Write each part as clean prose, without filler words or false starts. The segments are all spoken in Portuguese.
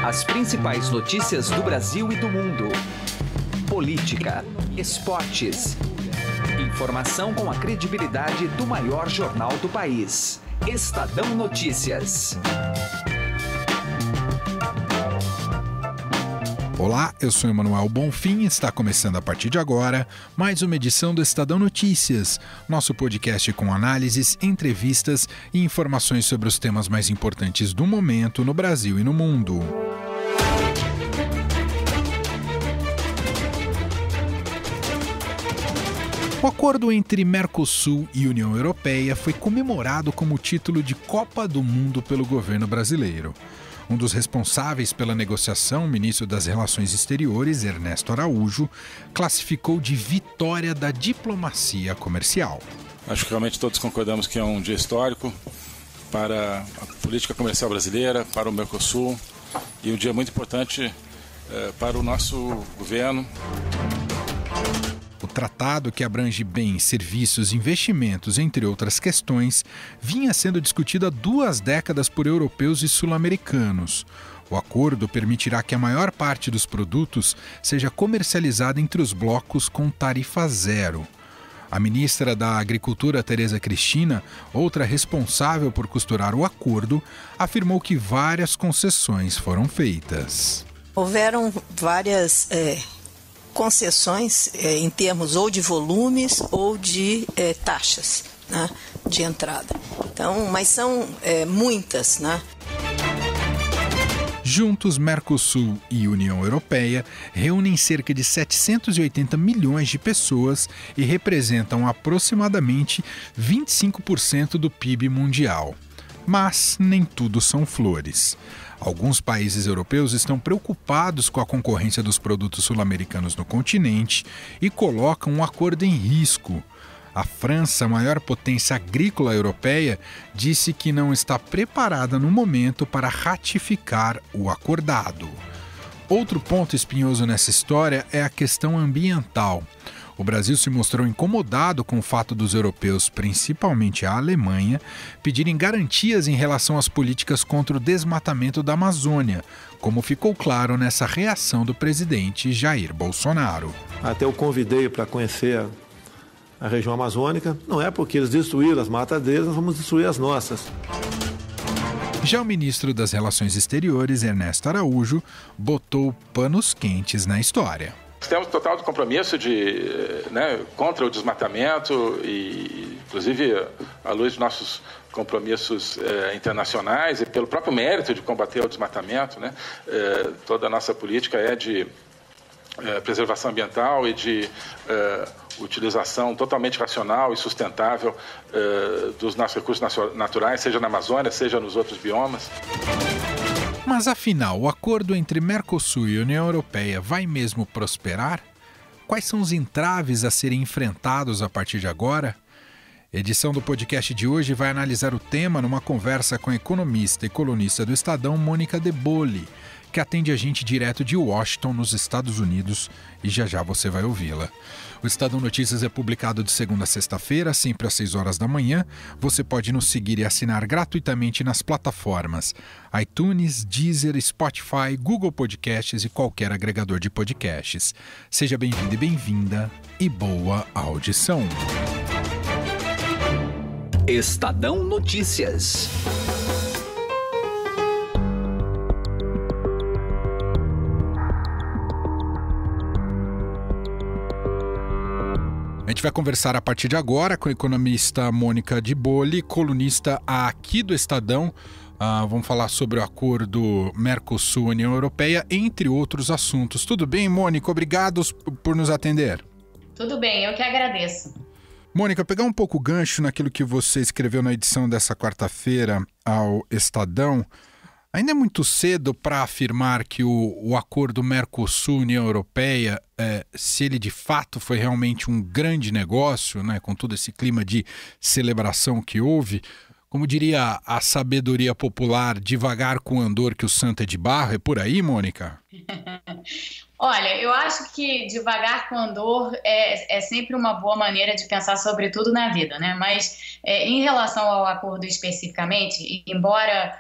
As principais notícias do Brasil e do mundo. Política, esportes. Informação com a credibilidade do maior jornal do país. Estadão Notícias. Olá, eu sou Emanuel Bonfim e está começando a partir de agora mais uma edição do Estadão Notícias, nosso podcast com análises, entrevistas e informações sobre os temas mais importantes do momento no Brasil e no mundo. O acordo entre Mercosul e União Europeia foi comemorado como o título de Copa do Mundo pelo governo brasileiro. Um dos responsáveis pela negociação, o ministro das Relações Exteriores, Ernesto Araújo, classificou de vitória da diplomacia comercial. Acho que realmente todos concordamos que é um dia histórico para a política comercial brasileira, para o Mercosul, e um dia muito importante para o nosso governo. O tratado, que abrange bens, serviços, investimentos, entre outras questões, vinha sendo discutido há 2 décadas por europeus e sul-americanos. O acordo permitirá que a maior parte dos produtos seja comercializada entre os blocos com tarifa zero. A ministra da Agricultura, Tereza Cristina, outra responsável por costurar o acordo, afirmou que várias concessões foram feitas. Houveram várias concessões em termos ou de volumes ou de taxas, né, de entrada. Então, mas são muitas, né? Juntos, Mercosul e União Europeia reúnem cerca de 780 milhões de pessoas e representam aproximadamente 25% do PIB mundial. Mas nem tudo são flores. Alguns países europeus estão preocupados com a concorrência dos produtos sul-americanos no continente e colocam um acordo em risco. A França, a maior potência agrícola europeia, disse que não está preparada no momento para ratificar o acordado. Outro ponto espinhoso nessa história é a questão ambiental. O Brasil se mostrou incomodado com o fato dos europeus, principalmente a Alemanha, pedirem garantias em relação às políticas contra o desmatamento da Amazônia, como ficou claro nessa reação do presidente Jair Bolsonaro. Até eu convidei para conhecer a região amazônica. Não é porque eles destruíram as matas deles, nós vamos destruir as nossas. Já o ministro das Relações Exteriores, Ernesto Araújo, botou panos quentes na história. Temos total compromisso contra o desmatamento e, inclusive, à luz dos nossos compromissos internacionais e pelo próprio mérito de combater o desmatamento, toda a nossa política é de preservação ambiental e de utilização totalmente racional e sustentável dos nossos recursos naturais, seja na Amazônia, seja nos outros biomas. Mas afinal, o acordo entre Mercosul e União Europeia vai mesmo prosperar? Quais são os entraves a serem enfrentados a partir de agora? A edição do podcast de hoje vai analisar o tema numa conversa com a economista e colunista do Estadão, Mônica De Bolle, que atende a gente direto de Washington, nos Estados Unidos, e já você vai ouvi-la. O Estadão Notícias é publicado de segunda a sexta-feira, sempre às 6 horas da manhã. Você pode nos seguir e assinar gratuitamente nas plataformas iTunes, Deezer, Spotify, Google Podcasts e qualquer agregador de podcasts. Seja bem-vindo e bem-vinda e boa audição. Estadão Notícias. A gente vai conversar a partir de agora com a economista Mônica De Bolle, colunista aqui do Estadão. Vamos falar sobre o acordo Mercosul-União Europeia, entre outros assuntos. Tudo bem, Mônica? Obrigado por nos atender. Tudo bem, eu que agradeço. Mônica, pegar um pouco o gancho naquilo que você escreveu na edição dessa quarta-feira ao Estadão. Ainda é muito cedo para afirmar que o acordo Mercosul-União Europeia, se ele de fato foi realmente um grande negócio, né, com todo esse clima de celebração que houve. Como diria a sabedoria popular, devagar com o andor que o santo é de barro, é por aí, Mônica? Olha, eu acho que devagar com o andor é sempre uma boa maneira de pensar sobre tudo na vida, né? Mas em relação ao acordo especificamente, embora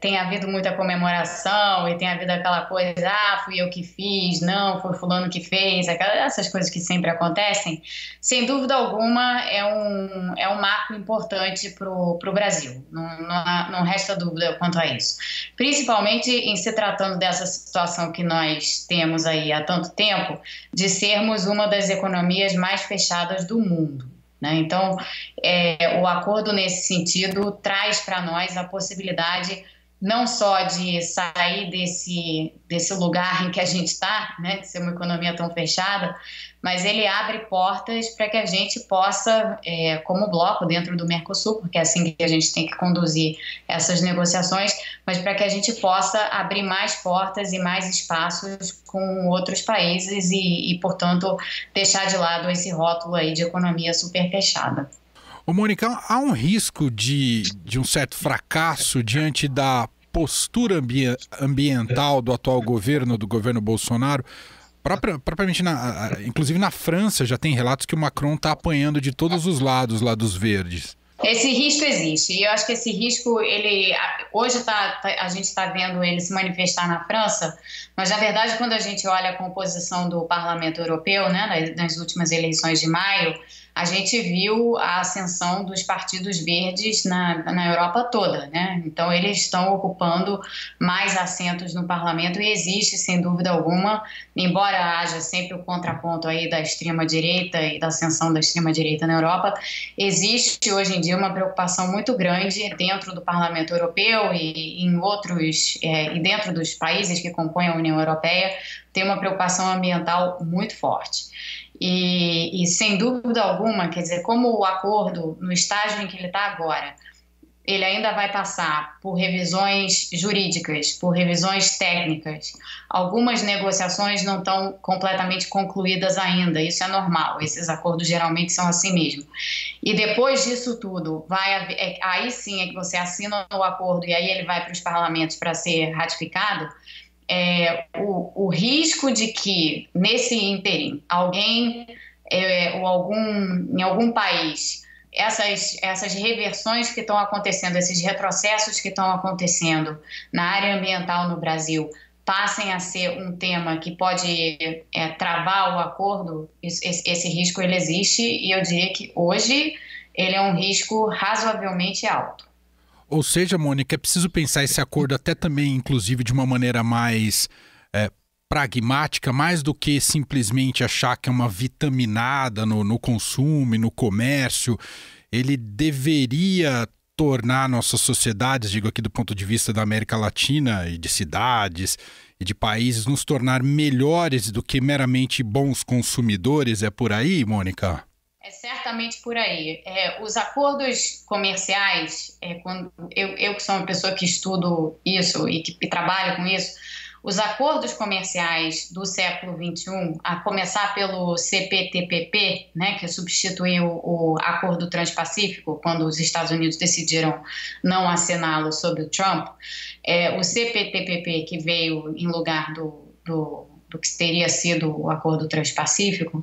tem havido muita comemoração e tem havido aquela coisa, fui eu que fiz, não, foi fulano que fez, essas coisas que sempre acontecem, sem dúvida alguma é um marco importante para o Brasil, não resta dúvida quanto a isso. Principalmente em se tratando dessa situação que nós temos aí há tanto tempo, de sermos uma das economias mais fechadas do mundo. Então, o acordo nesse sentido traz para nós a possibilidade não só de sair desse lugar em que a gente está, de ser uma economia tão fechada, mas ele abre portas para que a gente possa, como bloco dentro do Mercosul, porque é assim que a gente tem que conduzir essas negociações, mas para que a gente possa abrir mais portas e mais espaços com outros países e, portanto, deixar de lado esse rótulo aí de economia super fechada. Ô Mônica, há um risco de um certo fracasso diante da postura ambiental do atual governo, do governo Bolsonaro? Propriamente, inclusive na França já tem relatos que o Macron está apanhando de todos os lados lá dos verdes. Esse risco existe, e eu acho que esse risco, hoje a gente está vendo ele se manifestar na França, mas na verdade quando a gente olha a composição do Parlamento Europeu, nas últimas eleições de maio, a gente viu a ascensão dos partidos verdes na Europa toda, Então eles estão ocupando mais assentos no parlamento e existe, sem dúvida alguma, embora haja sempre o contraponto aí da extrema-direita e da ascensão da extrema-direita na Europa, existe hoje em dia uma preocupação muito grande dentro do Parlamento Europeu e em outros, e dentro dos países que compõem a União Europeia, tem uma preocupação ambiental muito forte. E sem dúvida alguma, quer dizer, como o acordo, no estágio em que ele está agora, ele ainda vai passar por revisões jurídicas, por revisões técnicas. Algumas negociações não estão completamente concluídas ainda, isso é normal, esses acordos geralmente são assim mesmo. E depois disso tudo, aí sim é que você assina o acordo e aí ele vai para os parlamentos para ser ratificado. O risco de que, nesse ínterim, alguém em algum país, essas reversões que estão acontecendo, esses retrocessos que estão acontecendo na área ambiental no Brasil, passem a ser um tema que pode travar o acordo, esse risco ele existe e eu diria que hoje ele é um risco razoavelmente alto. Ou seja, Mônica, é preciso pensar esse acordo até também, inclusive, de uma maneira mais pragmática, mais do que simplesmente achar que é uma vitaminada no consumo e no comércio. Ele deveria tornar nossas sociedades, digo aqui do ponto de vista da América Latina e de cidades e de países, nos tornar melhores do que meramente bons consumidores. É por aí, Mônica? É certamente por aí. Os acordos comerciais, quando eu que sou uma pessoa que estudo isso e que trabalho com isso, os acordos comerciais do século XXI, a começar pelo CPTPP, que substituiu o Acordo Transpacífico, quando os Estados Unidos decidiram não assiná-lo sob o Trump, o CPTPP, que veio em lugar do que teria sido o Acordo Transpacífico,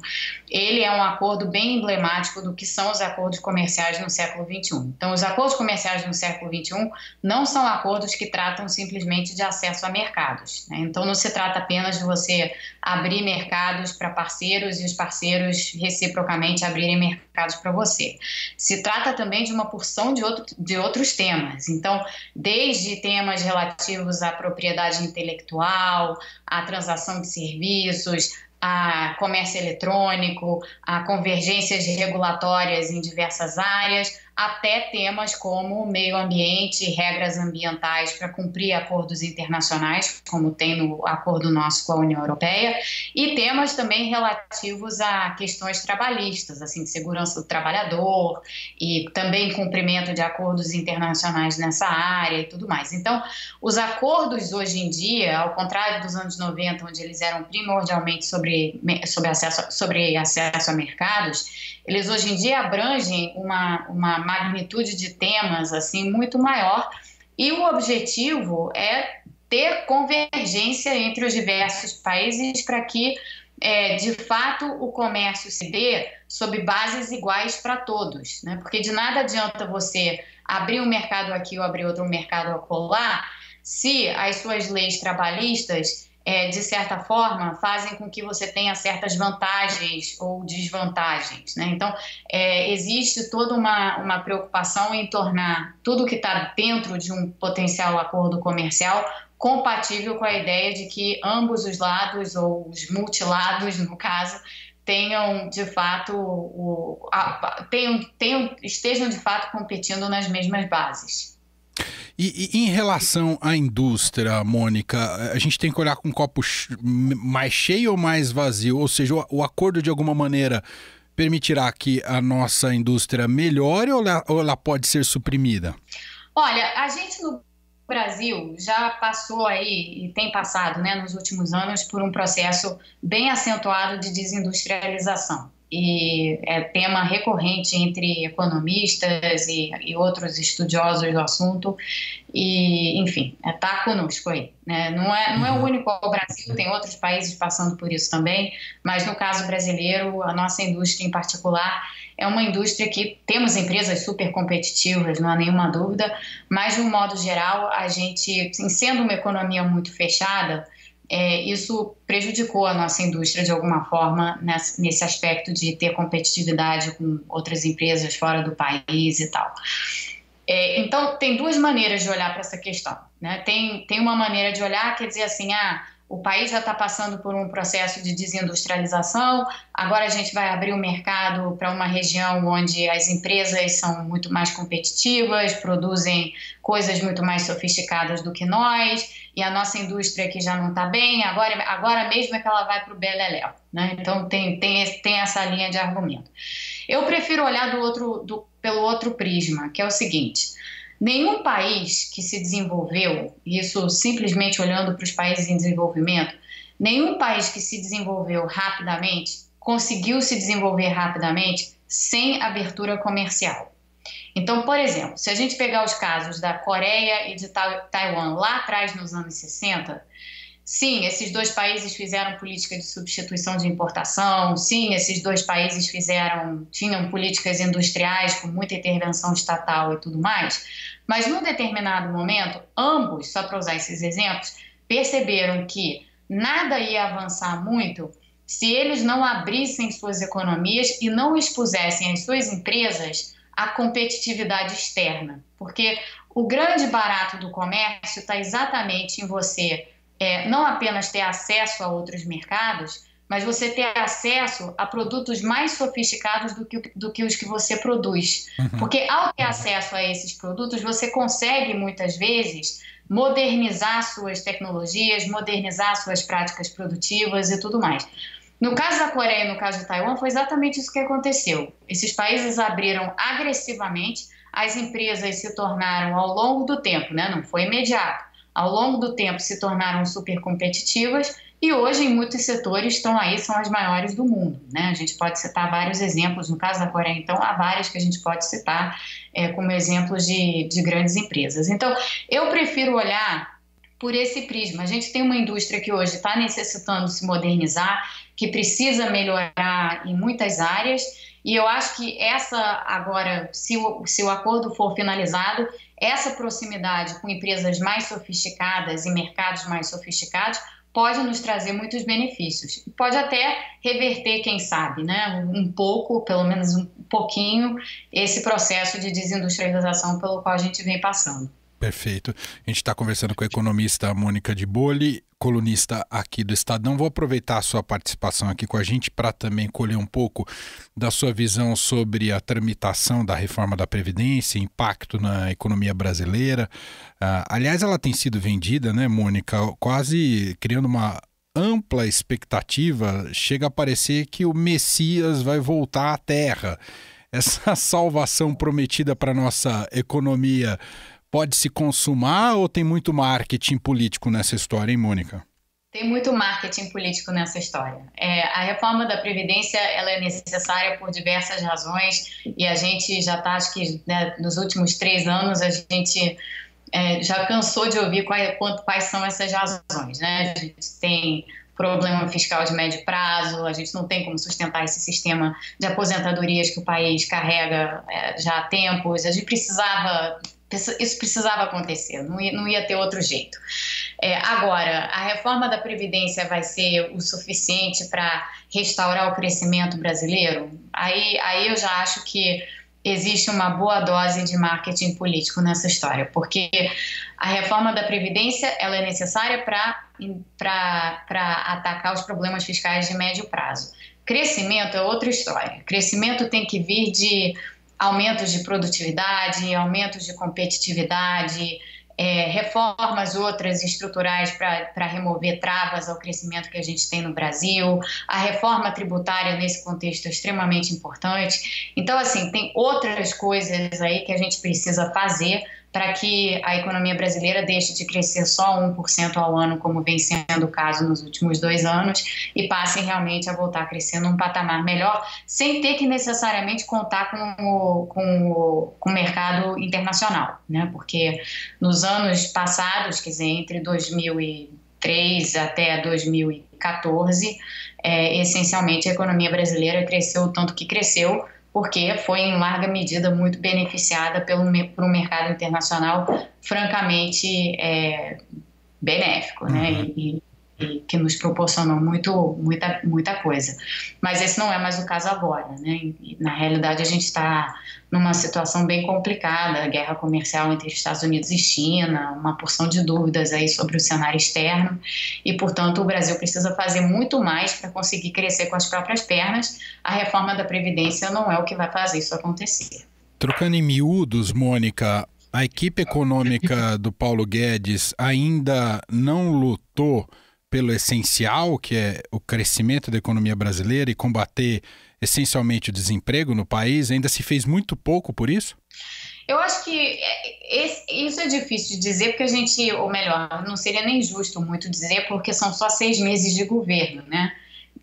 ele é um acordo bem emblemático do que são os acordos comerciais no século XXI. Então, os acordos comerciais no século XXI não são acordos que tratam simplesmente de acesso a mercados. Então, não se trata apenas de você abrir mercados para parceiros e os parceiros reciprocamente abrirem mercados para você. Se trata também de uma porção de outros temas. Então, desde temas relativos à propriedade intelectual, à transação de serviços, a comércio eletrônico, a convergências regulatórias em diversas áreas, até temas como meio ambiente e regras ambientais para cumprir acordos internacionais, como tem no acordo nosso com a União Europeia, e temas também relativos a questões trabalhistas, assim, de segurança do trabalhador e também cumprimento de acordos internacionais nessa área e tudo mais. Então, os acordos hoje em dia, ao contrário dos anos 90, onde eles eram primordialmente sobre acesso a mercados, eles hoje em dia abrangem uma magnitude de temas assim, muito maior e o objetivo é ter convergência entre os diversos países para que, de fato, o comércio se dê sob bases iguais para todos, porque de nada adianta você abrir um mercado aqui ou abrir outro mercado acolá, se as suas leis trabalhistas, de certa forma, fazem com que você tenha certas vantagens ou desvantagens, né? Então, existe toda uma preocupação em tornar tudo que está dentro de um potencial acordo comercial compatível com a ideia de que ambos os lados, ou os multilados, no caso, tenham, de fato, estejam, de fato, competindo nas mesmas bases. E em relação à indústria, Mônica, a gente tem que olhar com um copo mais cheio ou mais vazio? Ou seja, o acordo, de alguma maneira, permitirá que a nossa indústria melhore ou ela pode ser suprimida? Olha, a gente no Brasil já passou aí, e tem passado, né, nos últimos anos, por um processo bem acentuado de desindustrialização. E é tema recorrente entre economistas e outros estudiosos do assunto, e, enfim, está conosco aí, né? Não é o único ao Brasil, tem outros países passando por isso também, mas no caso brasileiro, a nossa indústria em particular é uma indústria que temos empresas super competitivas, não há nenhuma dúvida, mas de um modo geral, a gente, sendo uma economia muito fechada, isso prejudicou a nossa indústria de alguma forma nesse aspecto de ter competitividade com outras empresas fora do país e tal. Então, tem duas maneiras de olhar para essa questão, né? Tem uma maneira de olhar, quer dizer assim, o país já está passando por um processo de desindustrialização, agora a gente vai abrir o mercado para uma região onde as empresas são muito mais competitivas, produzem coisas muito mais sofisticadas do que nós, e a nossa indústria aqui já não está bem, agora mesmo é que ela vai para o beleléu, né? Então tem essa linha de argumento. Eu prefiro olhar pelo outro prisma, que é o seguinte: nenhum país que se desenvolveu, isso simplesmente olhando para os países em desenvolvimento, nenhum país que se desenvolveu rapidamente conseguiu se desenvolver rapidamente sem abertura comercial. Então, por exemplo, se a gente pegar os casos da Coreia e de Taiwan lá atrás, nos anos 60, sim, esses dois países fizeram política de substituição de importação, sim, esses dois países tinham políticas industriais com muita intervenção estatal e tudo mais, mas num determinado momento, ambos, só para usar esses exemplos, perceberam que nada ia avançar muito se eles não abrissem suas economias e não expusessem as suas empresas à competitividade externa, porque o grande barato do comércio está exatamente em você não apenas ter acesso a outros mercados, mas você ter acesso a produtos mais sofisticados do que os que você produz. Porque ao ter acesso a esses produtos, você consegue, muitas vezes, modernizar suas tecnologias, modernizar suas práticas produtivas e tudo mais. No caso da Coreia e no caso de Taiwan, foi exatamente isso que aconteceu. Esses países abriram agressivamente, as empresas se tornaram, ao longo do tempo, né, não foi imediato, ao longo do tempo se tornaram super competitivas e hoje em muitos setores estão aí, são as maiores do mundo, né? A gente pode citar vários exemplos, no caso da Coreia então há várias que a gente pode citar como exemplos de grandes empresas. Então eu prefiro olhar por esse prisma. A gente tem uma indústria que hoje está necessitando se modernizar, que precisa melhorar em muitas áreas, e eu acho que agora, se o acordo for finalizado, essa proximidade com empresas mais sofisticadas e mercados mais sofisticados pode nos trazer muitos benefícios. Pode até reverter, quem sabe, né, um pouco, pelo menos um pouquinho, esse processo de desindustrialização pelo qual a gente vem passando. Perfeito. A gente está conversando com a economista Mônica de Bolle, colunista aqui do Estadão. Vou aproveitar a sua participação aqui com a gente para também colher um pouco da sua visão sobre a tramitação da reforma da Previdência, impacto na economia brasileira. Aliás, ela tem sido vendida, né, Mônica, quase criando uma ampla expectativa. Chega a parecer que o Messias vai voltar à Terra. Essa salvação prometida para a nossa economia pode se consumar ou tem muito marketing político nessa história, hein, Mônica? Tem muito marketing político nessa história. A reforma da Previdência ela é necessária por diversas razões e a gente já está, acho que nos últimos 3 anos, a gente já cansou de ouvir quais são essas razões, né? A gente tem problema fiscal de médio prazo, a gente não tem como sustentar esse sistema de aposentadorias que o país carrega já há tempos, isso precisava acontecer, não ia ter outro jeito. Agora, a reforma da Previdência vai ser o suficiente para restaurar o crescimento brasileiro? Aí eu já acho que existe uma boa dose de marketing político nessa história, porque a reforma da Previdência ela é necessária para atacar os problemas fiscais de médio prazo. Crescimento é outra história. Crescimento tem que vir de aumentos de produtividade, aumentos de competitividade, reformas outras estruturais para remover travas ao crescimento que a gente tem no Brasil. A reforma tributária nesse contexto é extremamente importante. Então, assim, tem outras coisas aí que a gente precisa fazer para que a economia brasileira deixe de crescer só 1% ao ano, como vem sendo o caso nos últimos 2 anos, e passe realmente a voltar a crescer num patamar melhor, sem ter que necessariamente contar com o mercado internacional, né? Porque nos anos passados, quer dizer, entre 2003 até 2014, essencialmente a economia brasileira cresceu o tanto que cresceu, porque foi em larga medida muito beneficiada por um mercado internacional francamente benéfico, né? E que nos proporcionou muita coisa. Mas esse não é mais o caso agora, né? E, na realidade, a gente está numa situação bem complicada, a guerra comercial entre Estados Unidos e China, uma porção de dúvidas aí sobre o cenário externo, e, portanto, o Brasil precisa fazer muito mais para conseguir crescer com as próprias pernas. A reforma da Previdência não é o que vai fazer isso acontecer. Trocando em miúdos, Mônica, a equipe econômica do Paulo Guedes ainda não lutou pelo essencial, que é o crescimento da economia brasileira e combater essencialmente o desemprego no país? Ainda se fez muito pouco por isso? Eu acho que isso é difícil de dizer, porque ou melhor, não seria nem justo muito dizer, porque são só 6 meses de governo, né?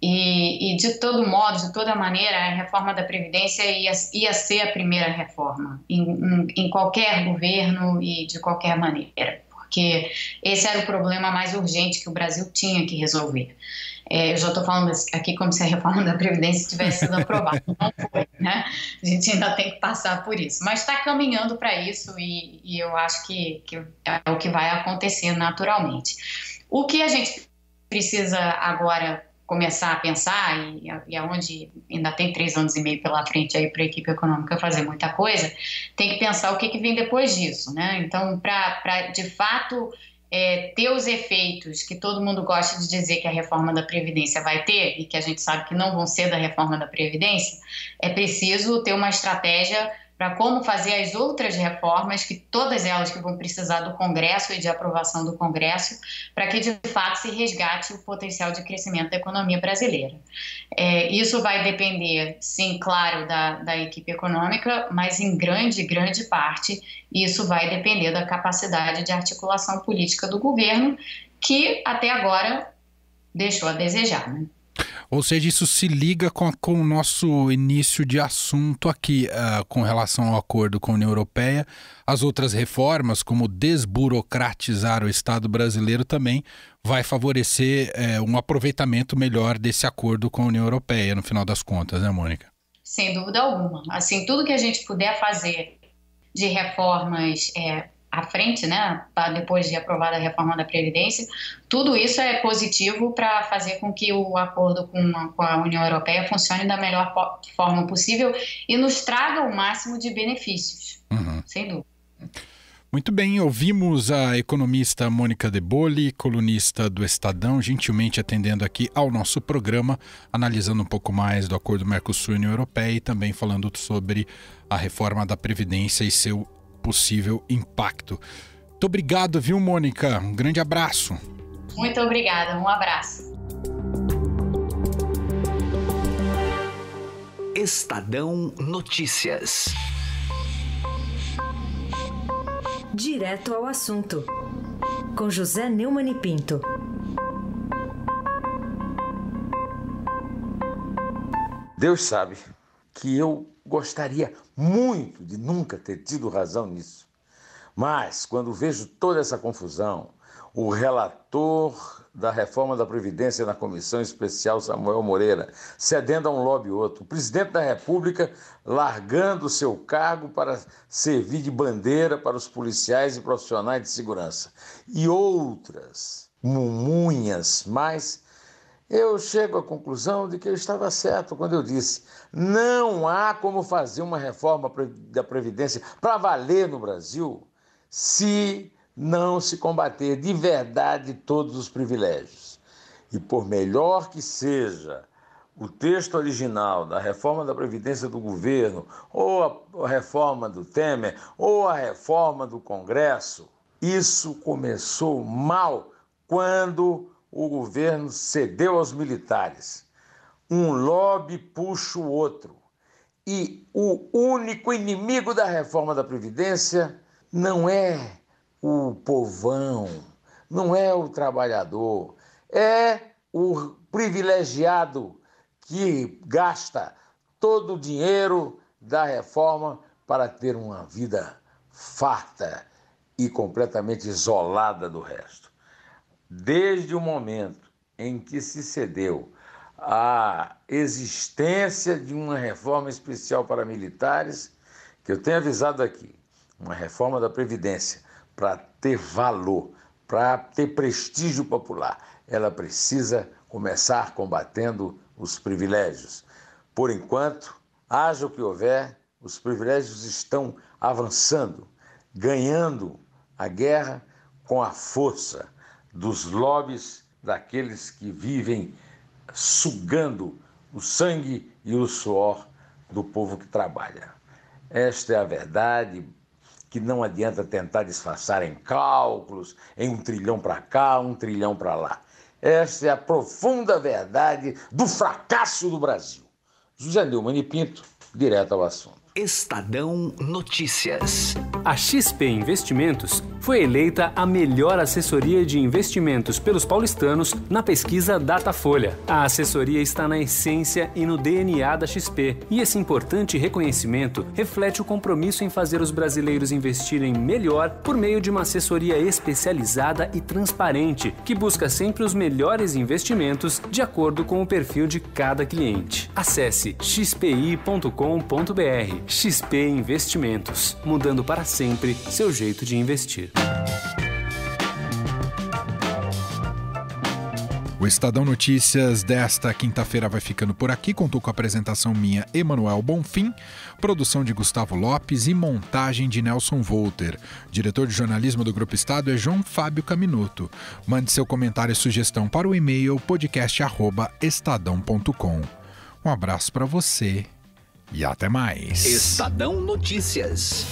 E de todo modo, de toda maneira, a reforma da Previdência ia ser a primeira reforma em qualquer governo e de qualquer maneira, porque esse era o problema mais urgente que o Brasil tinha que resolver. Eu já estou falando aqui como se a reforma da Previdência tivesse sido aprovada. Não foi, né? A gente ainda tem que passar por isso. Mas está caminhando para isso e eu acho que é o que vai acontecer naturalmente. O que a gente precisa agora começar a pensar, e aonde ainda tem 3 anos e meio pela frente aí para a equipe econômica fazer muita coisa, tem que pensar o que vem depois disso, né? Então, para de fato ter os efeitos que todo mundo gosta de dizer que a reforma da Previdência vai ter, e que a gente sabe que não vão ser da reforma da Previdência, é preciso ter uma estratégia para como fazer as outras reformas, que todas elas que vão precisar do Congresso e de aprovação do Congresso, para que de fato se resgate o potencial de crescimento da economia brasileira. Isso vai depender, sim, claro, da equipe econômica, mas em grande parte isso vai depender da capacidade de articulação política do governo, que até agora deixou a desejar, né? Ou seja, isso se liga com o nosso início de assunto aqui, com relação ao acordo com a União Europeia. As outras reformas, como desburocratizar o Estado brasileiro, também vai favorecer um aproveitamento melhor desse acordo com a União Europeia, no final das contas, né, Mônica? Sem dúvida alguma. Assim, tudo que a gente puder fazer de reformas à frente, né, depois de aprovada a reforma da Previdência, tudo isso é positivo para fazer com que o acordo com a União Europeia funcione da melhor forma possível e nos traga o máximo de benefícios, sem dúvida. Muito bem, ouvimos a economista Mônica De Bolle, colunista do Estadão, gentilmente atendendo aqui ao nosso programa, analisando um pouco mais do acordo Mercosul e União Europeia e também falando sobre a reforma da Previdência e seu possível impacto. Muito obrigado, viu, Mônica? Um grande abraço. Muito obrigada, um abraço. Estadão Notícias. Direto ao assunto, com José Neumann e Pinto. Deus sabe que eu gostaria muito de nunca ter tido razão nisso. Mas, quando vejo toda essa confusão, o relator da reforma da Previdência na Comissão Especial, Samuel Moreira, cedendo a um lobby outro. O presidente da República largando seu cargo para servir de bandeira para os policiais e profissionais de segurança. E outras mumunhas mais. Eu chego à conclusão de que eu estava certo quando eu disse: não há como fazer uma reforma da Previdência para valer no Brasil se não se combater de verdade todos os privilégios. E por melhor que seja o texto original da reforma da Previdência do governo, ou a reforma do Temer, ou a reforma do Congresso, isso começou mal quando o governo cedeu aos militares. Um lobby puxa o outro. E o único inimigo da reforma da Previdência não é o povão, não é o trabalhador, é o privilegiado que gasta todo o dinheiro da reforma para ter uma vida farta e completamente isolada do resto. Desde o momento em que se cedeu à existência de uma reforma especial para militares, que eu tenho avisado aqui, uma reforma da Previdência, para ter valor, para ter prestígio popular, ela precisa começar combatendo os privilégios. Por enquanto, haja o que houver, os privilégios estão avançando, ganhando a guerra com a força dos lobbies daqueles que vivem sugando o sangue e o suor do povo que trabalha. Esta é a verdade, que não adianta tentar disfarçar em cálculos, em 1 trilhão para cá, 1 trilhão para lá. Esta é a profunda verdade do fracasso do Brasil. José Neumann e Pinto, direto ao assunto. Estadão Notícias. A XP Investimentos foi eleita a melhor assessoria de investimentos pelos paulistanos na pesquisa Datafolha. A assessoria está na essência e no DNA da XP, e esse importante reconhecimento reflete o compromisso em fazer os brasileiros investirem melhor por meio de uma assessoria especializada e transparente, que busca sempre os melhores investimentos de acordo com o perfil de cada cliente. Acesse xpi.com.br. XP Investimentos, mudando para sempre seu jeito de investir. O Estadão Notícias desta quinta-feira vai ficando por aqui. Contou com a apresentação minha, Emanuel Bonfim, produção de Gustavo Lopes e montagem de Nelson Volter. Diretor de jornalismo do Grupo Estado é João Fábio Caminuto. Mande seu comentário e sugestão para o e-mail podcast@estadão.com. Um abraço para você e até mais. Estadão Notícias.